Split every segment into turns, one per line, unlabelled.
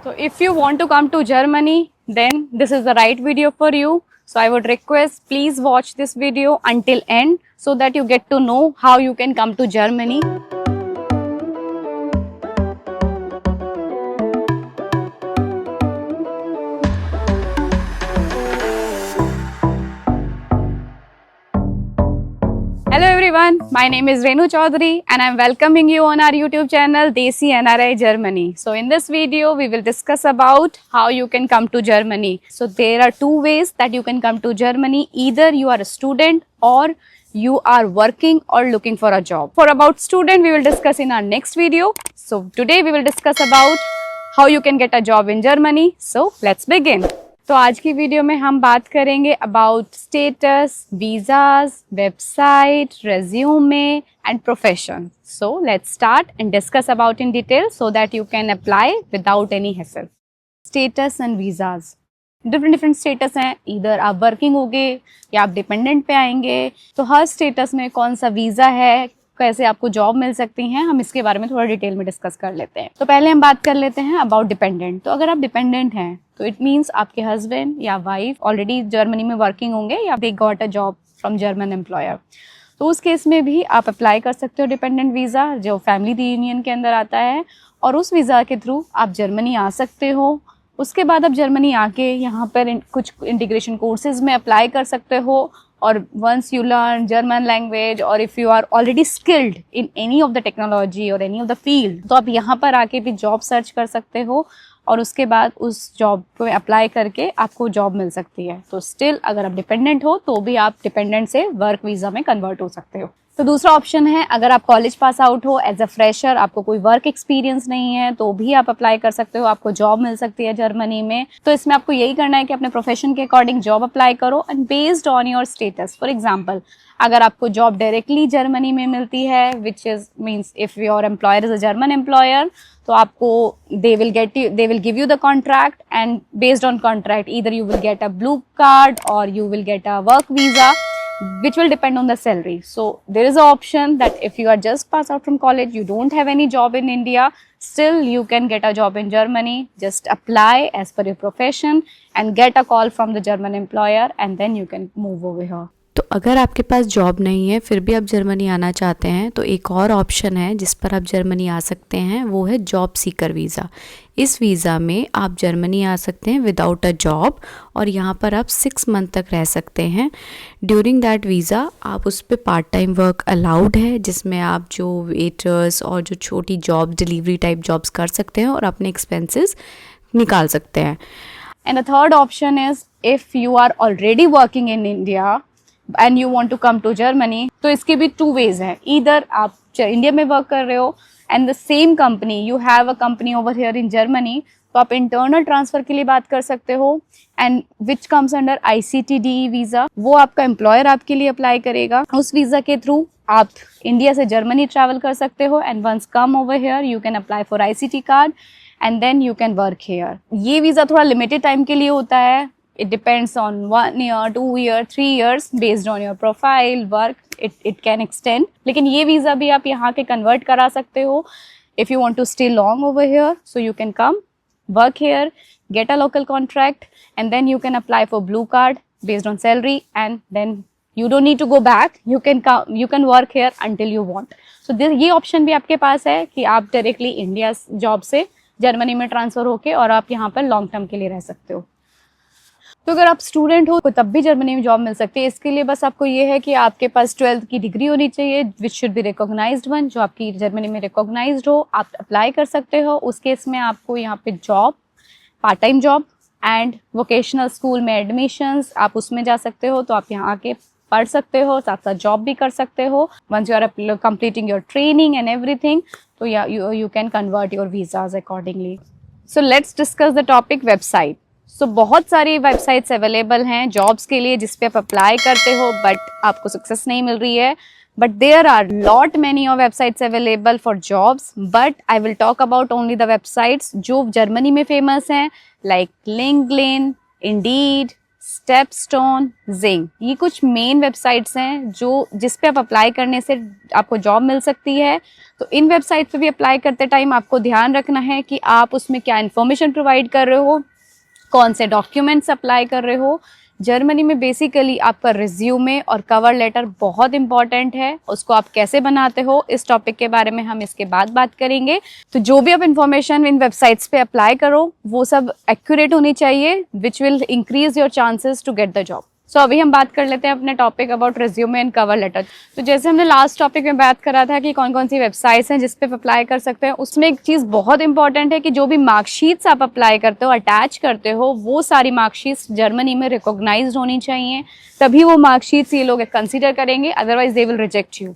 So if you want to come to Germany, then this is the right video for you. So I would request please watch this video until end so that you get to know how you can come to Germany. Hello everyone, my name is Renu Chaudhary and I am welcoming you on our YouTube channel Desi NRI Germany. So in this video we will discuss about how you can come to Germany. So there are two ways that you can come to Germany. Either you are a student or you are working or looking for a job. For about student we will discuss in our next video. So today we will discuss about how you can get a job in Germany. So let's begin. तो आज की video में हम बात करेंगे about status, visas, website, resume and profession. So let's start and discuss about in detail so that you can apply without any hassle. Status and visas different status हैं. इधर आप वर्किंग होगे या आप डिपेंडेंट पे आएंगे. तो हर स्टेटस में कौन सा वीज़ा है, कैसे आपको जॉब मिल सकती हैं, हम इसके बारे में थोड़ा डिटेल में डिस्कस कर लेते हैं. तो पहले हम बात कर लेते हैं अबाउट डिपेंडेंट. तो अगर आप डिपेंडेंट हैं तो इट मीन्स आपके हस्बैंड या वाइफ ऑलरेडी जर्मनी में वर्किंग होंगे या they got a job from German employer. तो उस केस में भी आप अप्लाई कर सकते हो डिपेंडेंट वीज़ा जो फैमिली रीयूनियन के अंदर आता है, और उस वीज़ा के थ्रू आप जर्मनी आ सकते हो. उसके बाद आप जर्मनी आके यहाँ पर कुछ इंटीग्रेशन कोर्सेज में अप्लाई कर सकते हो. और once you learn German language और if you are already skilled in any of the technology और एनी ऑफ द फील्ड, तो आप यहाँ पर आके भी जॉब सर्च कर सकते हो और उसके बाद उस जॉब को अप्लाई करके आपको जॉब मिल सकती है. तो स्टिल अगर आप डिपेंडेंट हो तो भी आप डिपेंडेंट से वर्क वीज़ा में कन्वर्ट हो सकते हो. तो दूसरा ऑप्शन है, अगर आप कॉलेज पास आउट हो एज अ फ्रेशर, आपको कोई वर्क एक्सपीरियंस नहीं है, तो भी आप अप्लाई कर सकते हो, आपको जॉब मिल सकती है जर्मनी में. तो इसमें आपको यही करना है कि अपने प्रोफेशन के अकॉर्डिंग जॉब अप्लाई करो and based on your status. For example, अगर आपको जॉब डायरेक्टली जर्मनी में मिलती है which is means if your employer is a German employer, तो आपको दे will give you the contract and based on contract either you will get a blue card और you will get a work visa which will depend on the salary. So there is an option that if you are just passed out from college, you don't have any job in India, still you can get a job in Germany. Just apply as per your profession and get a call from the German employer and then you can move over here.
तो अगर आपके पास job नहीं है फिर भी आप Germany आना चाहते हैं तो एक और ऑप्शन है जिस पर आप जर्मनी आ सकते हैं, वो है जॉब सीकर वीज़ा. इस वीज़ा में आप जर्मनी आ सकते हैं विदाउट अ जॉब और यहाँ पर आप 6 मंथ तक रह सकते हैं. ड्यूरिंग दैट वीज़ा आप उस पर पार्ट टाइम वर्क अलाउड है, जिसमें आप जो वेटर्स और जो छोटी जॉब डिलीवरी टाइप जॉब्स कर सकते हैं और अपने एक्सपेंसेस निकाल सकते हैं.
And the third option is if you are already working in India and you want to come to Germany, तो इसके भी 2 ways हैं. Either आप इंडिया में वर्क कर रहे हो and the same company, you have a company over here in Germany, तो आप इंटरनल ट्रांसफ़र के लिए बात कर सकते हो and which comes under ICTDE visa. वो आपका एम्प्लॉयर आपके लिए अप्लाई करेगा. उस वीज़ा के थ्रू आप इंडिया से जर्मनी ट्रैवल कर सकते हो and once come over here you can apply for ICT card and then you can work here. ये वीज़ा थोड़ा लिमिटेड टाइम के लिए होता है. It depends on 1 year, 2 year, 3 years based on your profile, work. It can extend. लेकिन ये visa भी आप यहाँ के convert करा सकते हो. If you want to stay long over here, so you can come, work here, get a local contract, and then you can apply for blue card based on salary, and then you don't need to go back. You can come, you can work here until you want. So ये option भी आपके पास है कि आप directly India job से Germany में transfer होके और आप यहाँ पर लॉन्ग टर्म के लिए रह सकते हो. तो अगर आप स्टूडेंट हो तो तब भी जर्मनी में जॉब मिल सकती है. इसके लिए बस आपको ये है कि आपके पास 12th की डिग्री होनी चाहिए which should be recognised one, जो आपकी जर्मनी में रिकॉग्नाइज्ड हो. आप अप्लाई कर सकते हो. उस केस में आपको यहाँ पे job, part time job and vocational school में एडमिशन्स, आप उसमें जा सकते हो. तो आप यहाँ आके पढ़ सकते हो, साथ साथ जॉब भी कर सकते हो. Once you are completing your training and everything, तो you can convert your visas accordingly. So let's discuss the topic website. So बहुत सारी वेबसाइट्स अवेलेबल हैं जॉब्स के लिए जिस पे आप अप्लाई करते हो बट आपको सक्सेस नहीं मिल रही है. But there are lot many of websites available for jobs, but I will talk about only the websites जो जर्मनी में फेमस हैं, like LinkedIn, Indeed, StepStone, Xing, ये कुछ मेन वेबसाइट्स हैं जो जिस पे आप अप्लाई करने से आपको जॉब मिल सकती है। तो इन वेबसाइट पे भी अप्लाई करते टाइम आपको ध्यान रखना है कि आप उसमें क्या इन्फॉर्मेशन प्रोवाइड कर रहे हो, कौन से डॉक्यूमेंट्स अप्लाई कर रहे हो। जर्मनी में बेसिकली आपका रिज्यूमे और कवर लेटर बहुत इंपॉर्टेंट है, उसको आप कैसे बनाते हो इस टॉपिक के बारे में हम इसके बाद बात करेंगे। तो जो भी आप इन्फॉर्मेशन इन वेबसाइट्स पे अप्लाई करो वो सब एक्यूरेट होनी चाहिए, which will increase your chances to get the job. So अभी हम बात कर लेते हैं अपने topic about resume and cover letter. तो जैसे हमने लास्ट टॉपिक में बात करा था कि कौन कौन सी वेबसाइट्स हैं जिस पे अप्लाई कर सकते हैं, उसमें एक चीज़ बहुत इंपॉर्टेंट है कि जो भी मार्कशीट्स आप अप्लाई करते हो, अटैच करते हो, वो सारी मार्कशीट्स जर्मनी में रिकॉग्नाइज्ड होनी चाहिए, तभी वो मार्कशीट्स ये लोग कंसिडर करेंगे, otherwise they will reject you.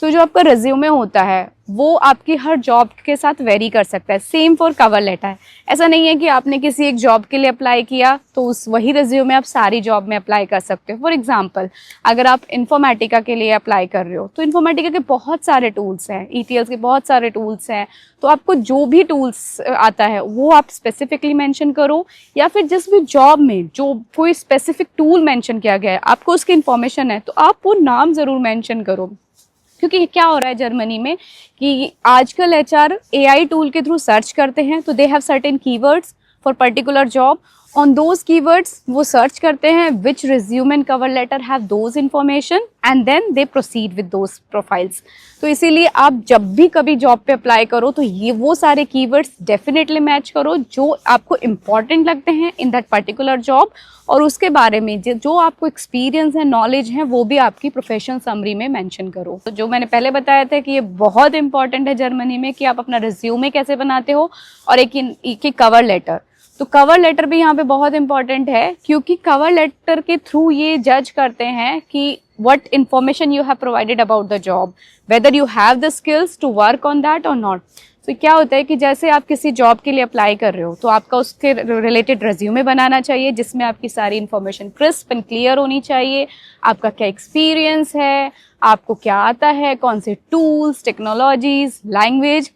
तो जो आपका रिज्यूमे होता है वो आपकी हर जॉब के साथ वेरी कर सकता है, सेम फॉर कवर लेटर। ऐसा नहीं है कि आपने किसी एक जॉब के लिए अप्लाई किया तो उस वही रिज्यूमे आप सारी जॉब में अप्लाई कर सकते हो। फॉर एग्जांपल, अगर आप इन्फॉर्मेटिका के लिए अप्लाई कर रहे हो तो इन्फॉर्मेटिका के बहुत सारे टूल्स हैं, ETLs के बहुत सारे टूल्स हैं, तो आपको जो भी टूल्स आता है वो आप स्पेसिफिकली मेंशन करो, या फिर जिस भी जॉब में जो कोई स्पेसिफिक टूल मेंशन किया गया है आपको उसकी इन्फॉर्मेशन है तो आप वो नाम ज़रूर मेंशन करो। क्योंकि क्या हो रहा है जर्मनी में कि आजकल HR AI टूल के थ्रू सर्च करते हैं, तो they have certain keywords for particular job, on those keywords वो सर्च करते हैं which resume and cover letter have those information and then they proceed with those profiles. तो इसीलिए आप जब भी कभी जॉब पे अप्लाई करो तो ये वो सारे कीवर्ड्स डेफिनेटली मैच करो जो आपको इम्पॉर्टेंट लगते हैं इन दैट पर्टिकुलर जॉब, और उसके बारे में जो आपको एक्सपीरियंस है, नॉलेज है, वो भी आपकी प्रोफेशनल समरी में मेंशन करो। तो जो मैंने पहले बताया था कि ये बहुत इंपॉर्टेंट है जर्मनी में कि आप अपना रिज्यूमे कैसे बनाते हो, और एक कवर लेटर। तो कवर लेटर भी यहाँ पे बहुत इंपॉर्टेंट है क्योंकि कवर लेटर के थ्रू ये जज करते हैं कि what information you have provided about the job, whether you have the skills to work on that or not. तो क्या होता है कि जैसे आप किसी जॉब के लिए अप्लाई कर रहे हो तो आपका उसके रिलेटेड रेज्यूमे बनाना चाहिए जिसमें आपकी सारी इन्फॉर्मेशन क्रिस्प एंड क्लियर होनी चाहिए। आपका क्या एक्सपीरियंस है, आपको क्या आता है, कौन से टूल्स, टेक्नोलॉजीज, लैंग्वेज,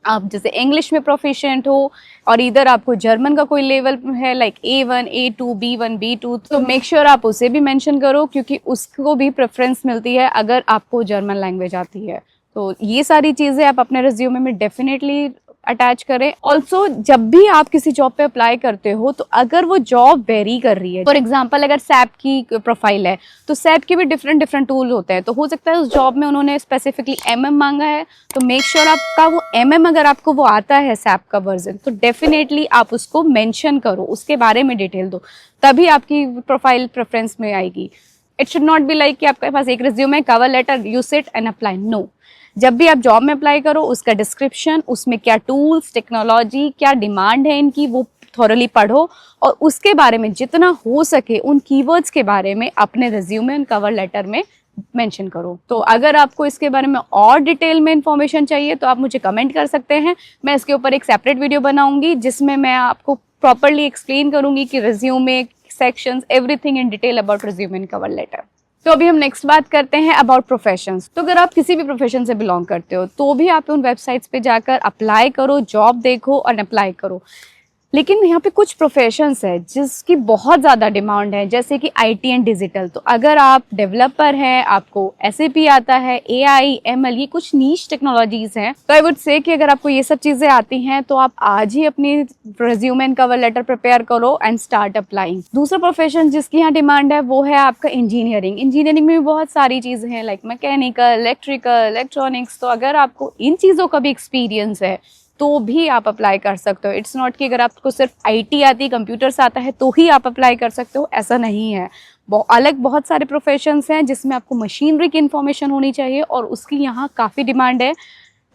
आप जैसे इंग्लिश में प्रोफिशिएंट हो और इधर आपको जर्मन का कोई लेवल है like A1, A2, B1, B2, तो मेक श्योर आप उसे भी मेंशन करो क्योंकि उसको भी प्रेफरेंस मिलती है अगर आपको जर्मन लैंग्वेज आती है। तो ये सारी चीज़ें आप अपने रिज्यूमे में डेफिनेटली अटैच करें। ऑल्सो जब भी आप किसी जॉब पे अप्लाई करते हो तो अगर वो जॉब वेरी कर रही है, फॉर एग्जांपल अगर सैप की प्रोफाइल है तो सैप के भी डिफरेंट टूल होते हैं, तो हो सकता है उस जॉब में उन्होंने स्पेसिफिकली MM मांगा है, तो मेक श्योर आपका वो MM अगर आपको वो आता है सैप का वर्जन तो डेफिनेटली आप उसको मेंशन करो, उसके बारे में डिटेल दो, तभी आपकी प्रोफाइल प्रेफरेंस में आएगी। It should not be like कि आपके पास एक resume, cover letter, you sit and apply. No, जब भी आप जॉब में अप्लाई करो उसका डिस्क्रिप्शन, उसमें क्या टूल्स, टेक्नोलॉजी, क्या डिमांड है इनकी, वो थॉरली पढ़ो और उसके बारे में जितना हो सके उन कीवर्ड्स के बारे में अपने रिज्यूमे एंड कवर लेटर में मेंशन करो। तो अगर आपको इसके बारे में और डिटेल में इंफॉर्मेशन चाहिए तो आप मुझे कमेंट कर सकते हैं, मैं इसके ऊपर एक सेपरेट वीडियो बनाऊंगी जिसमें मैं आपको प्रॉपरली एक्सप्लेन करूंगी कि resume, sections, everything in detail about resume and cover letter. तो अभी हम नेक्स्ट बात करते हैं अबाउट प्रोफेशंस। तो अगर आप किसी भी प्रोफेशन से बिलोंग करते हो तो भी आप उन वेबसाइट्स पे जाकर अप्लाई करो, जॉब देखो और अप्लाई करो। लेकिन यहाँ पे कुछ प्रोफेशंस है जिसकी बहुत ज़्यादा डिमांड है, जैसे कि IT एंड डिजिटल। तो अगर आप डेवलपर हैं, आपको SAP आता है, AI, ML, ये कुछ नीश टेक्नोलॉजीज हैं, तो आई वुड से कि अगर आपको ये सब चीज़ें आती हैं तो आप आज ही अपनी resume and cover letter prepare करो एंड स्टार्ट अप्लाइंग। दूसरा प्रोफेशन जिसकी यहाँ डिमांड है वो है आपका इंजीनियरिंग। इंजीनियरिंग में भी बहुत सारी चीज़ें हैं लाइक मैकेनिकल, इलेक्ट्रिकल, इलेक्ट्रॉनिक्स। तो अगर आपको इन चीज़ों का भी एक्सपीरियंस है तो भी आप अप्लाई कर सकते हो। इट्स नॉट कि अगर आपको सिर्फ IT आती, कंप्यूटर्स आता है तो ही आप अप्लाई कर सकते हो, ऐसा नहीं है। अलग बहुत सारे प्रोफेशंस हैं जिसमें आपको मशीनरी की इन्फॉर्मेशन होनी चाहिए और उसकी यहाँ काफ़ी डिमांड है।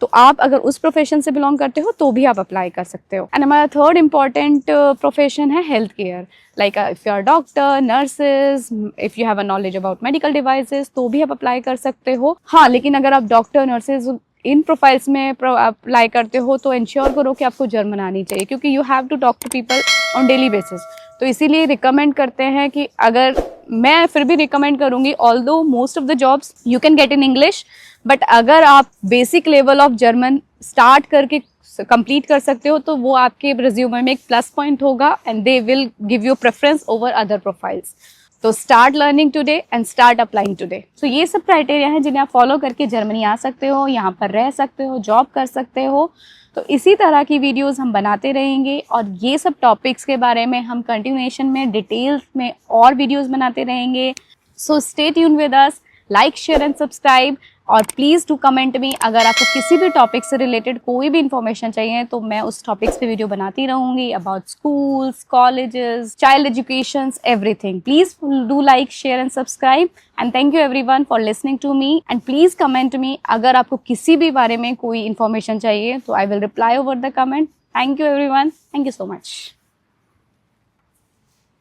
तो आप अगर उस प्रोफेशन से बिलोंग करते हो तो भी आप अप्लाई कर सकते हो। एंड हमारा थर्ड इम्पॉर्टेंट प्रोफेशन है health care, like if you are doctor, nurses, if you have a knowledge about medical devices तो भी आप अप्लाई कर सकते हो। हाँ, लेकिन अगर आप डॉक्टर, नर्सेज इन प्रोफाइल्स में अप्लाई करते हो तो इंश्योर करो कि आपको जर्मन आनी चाहिए क्योंकि you have to talk to people on daily basis. तो इसीलिए रिकमेंड करते हैं कि अगर मैं फिर भी रिकमेंड करूँगी, although most of the jobs you can get in English, but अगर आप basic level of German start करके कंप्लीट कर सकते हो तो वो आपके रिज्यूमे में एक प्लस पॉइंट होगा and they will give you preference over other profiles. तो start learning today and start applying today. तो ये सब क्राइटेरिया हैं जिन्हें आप फॉलो करके जर्मनी आ सकते हो, यहाँ पर रह सकते हो, जॉब कर सकते हो। तो इसी तरह की वीडियोस हम बनाते रहेंगे और ये सब टॉपिक्स के बारे में हम कंटिन्यूएशन में डिटेल्स में और वीडियोस बनाते रहेंगे। So stay tune with us, like share and subscribe, और प्लीज़ टू कमेंट मी अगर आपको किसी भी टॉपिक से रिलेटेड कोई भी इन्फॉर्मेशन चाहिए तो मैं उस टॉपिक्स पे वीडियो बनाती रहूँगी about schools, colleges, child education, everything. Please do like share and subscribe and thank you everyone for listening to me and please comment me अगर आपको किसी भी बारे में कोई इन्फॉर्मेशन चाहिए तो I will reply over the comment. Thank you everyone, thank you so much.